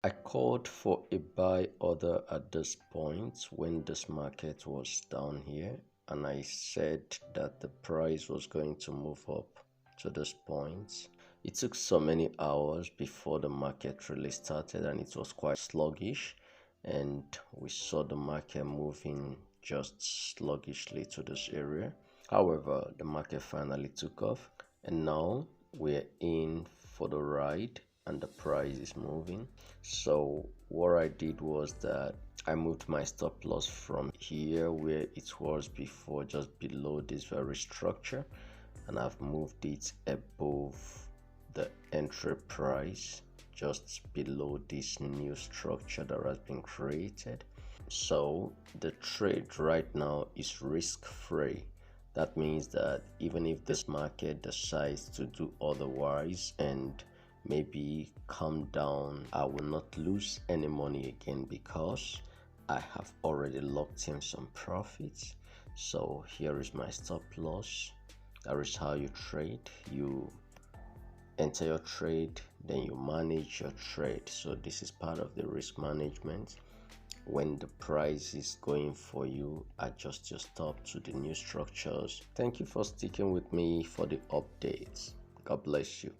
I called for a buy order at this point when this market was down here, and I said that the price was going to move up to this point. It took so many hours before the market really started, and it was quite sluggish, and we saw the market moving just sluggishly to this area. However, the market finally took off, and now we're in for the ride and the price is moving. So what I did was that I moved my stop loss from here where it was before, just below this very structure, and I've moved it above the entry price, just below this new structure that has been created. So the trade right now is risk free. That means that even if this market decides to do otherwise and maybe come down, I will not lose any money again because I have already locked in some profits. So here is my stop loss. That is how you trade. You enter your trade, then you manage your trade. So this is part of the risk management. When the price is going for you, adjust your stop to the new structures. Thank you for sticking with me for the updates. God bless you.